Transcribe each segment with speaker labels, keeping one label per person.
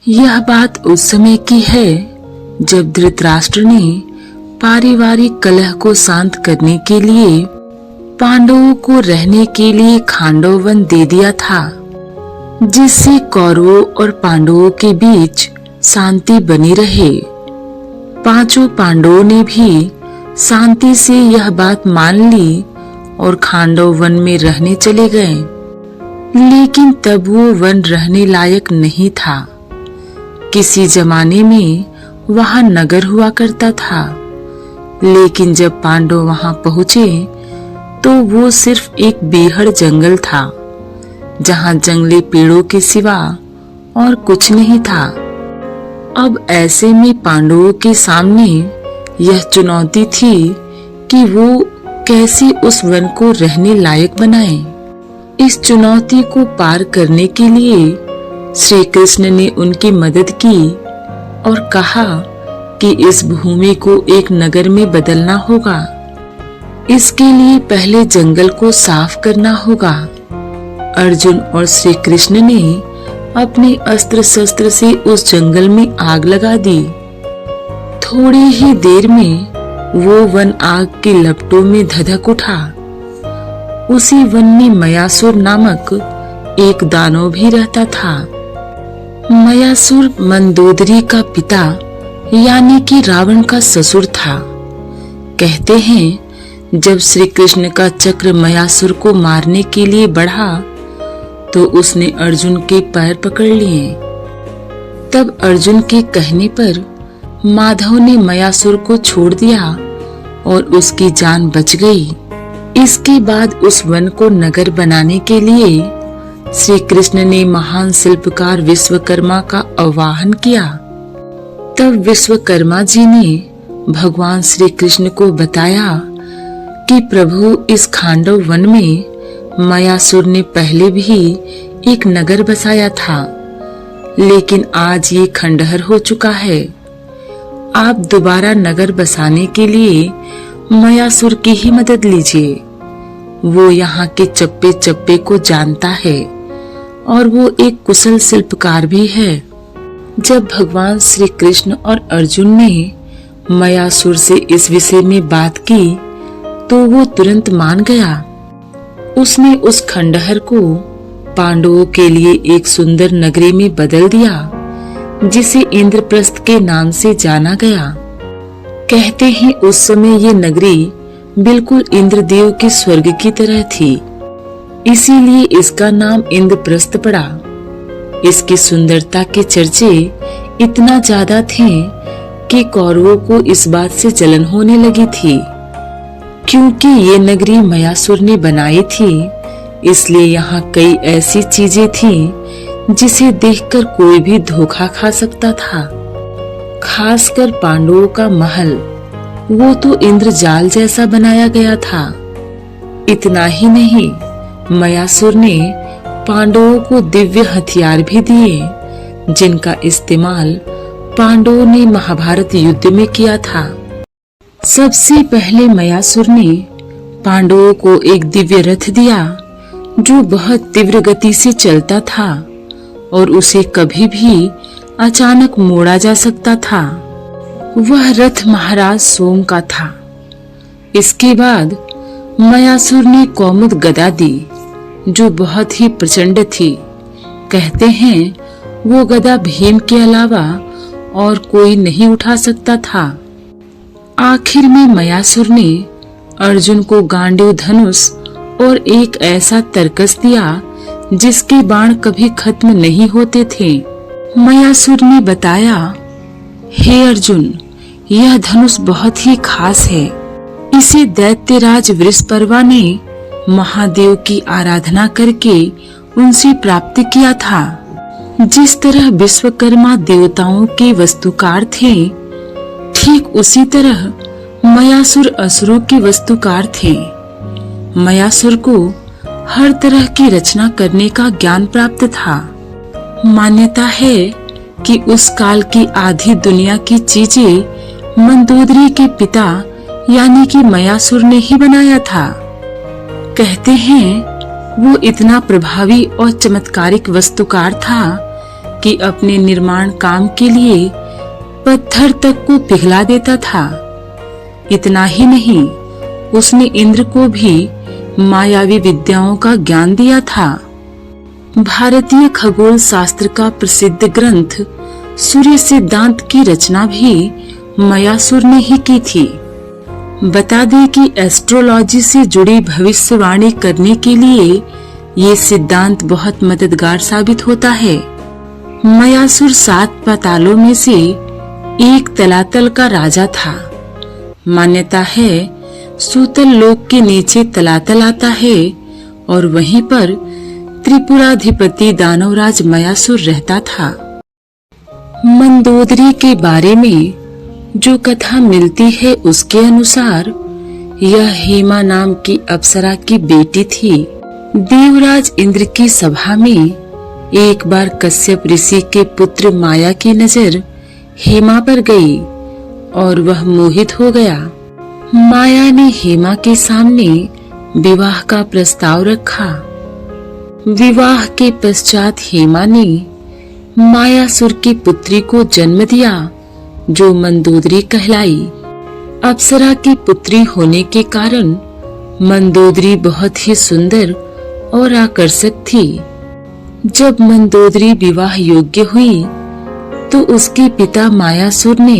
Speaker 1: यह बात उस समय की है जब धृतराष्ट्र ने पारिवारिक कलह को शांत करने के लिए पांडवों को रहने के लिए खांडव वन दे दिया था, जिससे कौरवों और पांडवों के बीच शांति बनी रहे। पांचों पांडवों ने भी शांति से यह बात मान ली और खांडव वन में रहने चले गए। लेकिन तब वो वन रहने लायक नहीं था। किसी जमाने में वहां नगर हुआ करता था, लेकिन जब पांडव वहां पहुंचे तो वो सिर्फ एक बेहद जंगल था, जहां जंगली पेड़ों के सिवा और कुछ नहीं था। अब ऐसे में पांडवों के सामने यह चुनौती थी कि वो कैसे उस वन को रहने लायक बनाएं। इस चुनौती को पार करने के लिए श्री कृष्ण ने उनकी मदद की और कहा कि इस भूमि को एक नगर में बदलना होगा। इसके लिए पहले जंगल को साफ करना होगा। अर्जुन और श्री कृष्ण ने अपने अस्त्र शस्त्र से उस जंगल में आग लगा दी। थोड़ी ही देर में वो वन आग की लपटों में धधक उठा। उसी वन में मयासुर नामक एक दानव भी रहता था। मयासुर मंदोदरी का पिता यानी कि रावण का ससुर था। कहते हैं जब श्री कृष्ण का चक्र मयासुर को मारने के लिए बढ़ा तो उसने अर्जुन के पैर पकड़ लिए। तब अर्जुन के कहने पर माधव ने मयासुर को छोड़ दिया और उसकी जान बच गई। इसके बाद उस वन को नगर बनाने के लिए श्री कृष्ण ने महान शिल्पकार विश्वकर्मा का आह्वान किया। तब विश्वकर्मा जी ने भगवान श्री कृष्ण को बताया कि प्रभु, इस खांडव वन में मयासुर ने पहले भी एक नगर बसाया था, लेकिन आज ये खंडहर हो चुका है। आप दोबारा नगर बसाने के लिए मयासुर की ही मदद लीजिए। वो यहाँ के चप्पे चप्पे को जानता है और वो एक कुशल शिल्पकार भी है। जब भगवान श्री कृष्ण और अर्जुन ने मयासुर से इस विषय में बात की तो वो तुरंत मान गया। उसने उस खंडहर को पांडवों के लिए एक सुंदर नगरी में बदल दिया, जिसे इंद्रप्रस्थ के नाम से जाना गया। कहते हैं उस समय ये नगरी बिल्कुल इंद्रदेव के स्वर्ग की तरह थी, इसीलिए इसका नाम इंद्रप्रस्थ पड़ा। इसकी सुंदरता के चर्चे इतना ज्यादा थे कि कौरवों को इस बात से जलन होने लगी थी। क्योंकि ये नगरी मयासुर ने बनाई थी, इसलिए यहाँ कई ऐसी चीजें थी जिसे देखकर कोई भी धोखा खा सकता था। खासकर पांडवों का महल, वो तो इंद्रजाल जैसा बनाया गया था। इतना ही नहीं, मयासुर ने पांडवों को दिव्य हथियार भी दिए, जिनका इस्तेमाल पांडवों ने महाभारत युद्ध में किया था। सबसे पहले मयासुर ने पांडवों को एक दिव्य रथ दिया, जो बहुत तीव्र गति से चलता था और उसे कभी भी अचानक मोड़ा जा सकता था। वह रथ महाराज सोम का था। इसके बाद मयासुर ने कौमुद गदा दी, जो बहुत ही प्रचंड थी। कहते हैं वो गदा भीम के अलावा और कोई नहीं उठा सकता था। आखिर में मयासुर ने अर्जुन को गांडीव धनुष और एक ऐसा तरकस दिया जिसके बाण कभी खत्म नहीं होते थे। मयासुर ने बताया, हे अर्जुन, यह धनुष बहुत ही खास है। इसे दैत्यराज वृषपर्वा ने महादेव की आराधना करके उनसे प्राप्त किया था। जिस तरह विश्वकर्मा देवताओं के वस्तुकार थे, ठीक उसी तरह मयासुर असुरों के वस्तुकार थे। मयासुर को हर तरह की रचना करने का ज्ञान प्राप्त था। मान्यता है कि उस काल की आधी दुनिया की चीजें मंदोदरी के पिता यानी कि मयासुर ने ही बनाया था। कहते हैं वो इतना प्रभावी और चमत्कारिक वस्तुकार था कि अपने निर्माण काम के लिए पत्थर तक को पिघला देता था। इतना ही नहीं, उसने इंद्र को भी मायावी विद्याओं का ज्ञान दिया था। भारतीय खगोल शास्त्र का प्रसिद्ध ग्रंथ सूर्य सिद्धांत की रचना भी मयासुर ने ही की थी। बता दें कि एस्ट्रोलॉजी से जुड़ी भविष्यवाणी करने के लिए ये सिद्धांत बहुत मददगार साबित होता है। मयासुर 7 पातालों में से एक तलातल का राजा था। मान्यता है सूतल लोक के नीचे तलातल आता है और वहीं पर त्रिपुराधिपति दानवराज मयासुर रहता था। मंदोदरी के बारे में जो कथा मिलती है उसके अनुसार यह हेमा नाम की अप्सरा की बेटी थी। देवराज इंद्र की सभा में एक बार कश्यप ऋषि के पुत्र माया की नजर हेमा पर गई और वह मोहित हो गया। माया ने हेमा के सामने विवाह का प्रस्ताव रखा। विवाह के पश्चात हेमा ने मायासुर की पुत्री को जन्म दिया जो मंदोदरी कहलाई। अप्सरा की पुत्री होने के कारण मंदोदरी बहुत ही सुंदर और आकर्षक थी। जब मंदोदरी विवाह योग्य हुई तो उसके पिता मायासुर ने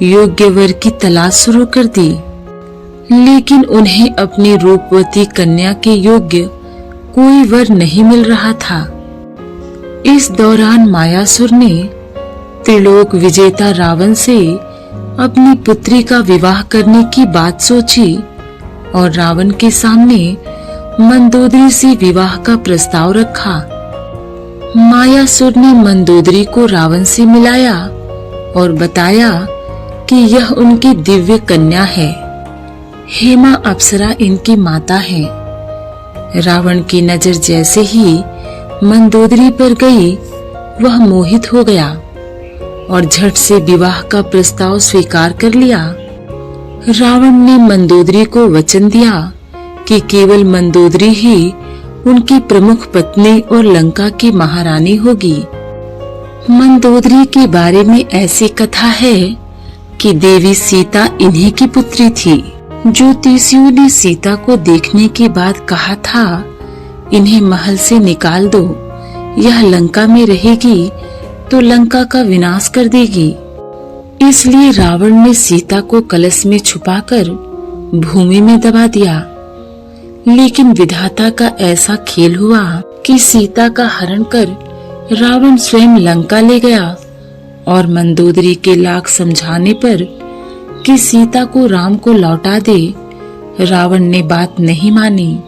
Speaker 1: योग्य वर की तलाश शुरू कर दी, लेकिन उन्हें अपनी रूपवती कन्या के योग्य कोई वर नहीं मिल रहा था। इस दौरान मायासुर ने त्रिलोक विजेता रावण से अपनी पुत्री का विवाह करने की बात सोची और रावण के सामने मंदोदरी से विवाह का प्रस्ताव रखा। मायासुर ने मंदोदरी को रावण से मिलाया और बताया कि यह उनकी दिव्य कन्या है। हेमा अप्सरा इनकी माता है। रावण की नजर जैसे ही मंदोदरी पर गई वह मोहित हो गया और झट से विवाह का प्रस्ताव स्वीकार कर लिया। रावण ने मंदोदरी को वचन दिया कि केवल मंदोदरी ही उनकी प्रमुख पत्नी और लंका की महारानी होगी। मंदोदरी के बारे में ऐसी कथा है कि देवी सीता इन्हीं की पुत्री थी। ज्योतिषियों ने सीता को देखने के बाद कहा था, इन्हें महल से निकाल दो, यह लंका में रहेगी तो लंका का विनाश कर देगी। इसलिए रावण ने सीता को कलश में छुपाकर भूमि में दबा दिया। लेकिन विधाता का ऐसा खेल हुआ कि सीता का हरण कर रावण स्वयं लंका ले गया और मंदोदरी के लाख समझाने पर कि सीता को राम को लौटा दे, रावण ने बात नहीं मानी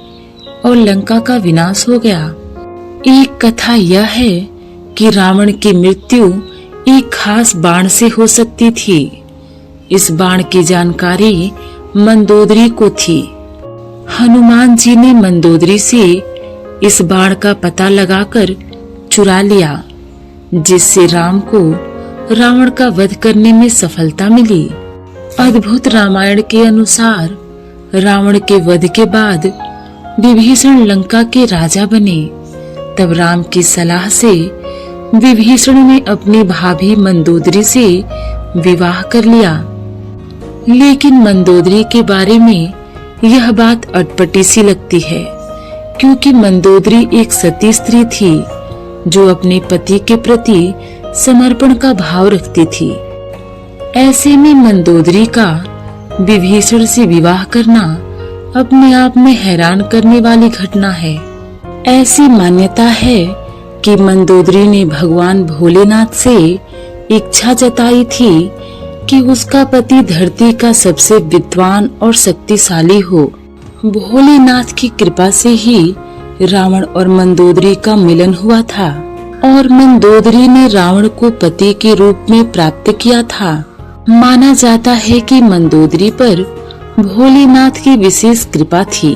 Speaker 1: और लंका का विनाश हो गया। एक कथा यह है कि रावण की मृत्यु एक खास बाण से हो सकती थी। इस बाण की जानकारी मंदोदरी को थी। हनुमान जी ने मंदोदरी से इस बाण का पता लगाकर चुरा लिया, जिससे राम को रावण का वध करने में सफलता मिली। अद्भुत रामायण के अनुसार रावण के वध के बाद विभीषण लंका के राजा बने। तब राम की सलाह से विभीषण ने अपनी भाभी मंदोदरी से विवाह कर लिया। लेकिन मंदोदरी के बारे में यह बात अटपटी सी लगती है, क्योंकि मंदोदरी एक सती स्त्री थी जो अपने पति के प्रति समर्पण का भाव रखती थी। ऐसे में मंदोदरी का विभीषण से विवाह करना अपने आप में हैरान करने वाली घटना है। ऐसी मान्यता है कि मंदोदरी ने भगवान भोलेनाथ से इच्छा जताई थी कि उसका पति धरती का सबसे विद्वान और शक्तिशाली हो। भोलेनाथ की कृपा से ही रावण और मंदोदरी का मिलन हुआ था और मंदोदरी ने रावण को पति के रूप में प्राप्त किया था। माना जाता है कि मंदोदरी पर भोलेनाथ की विशेष कृपा थी।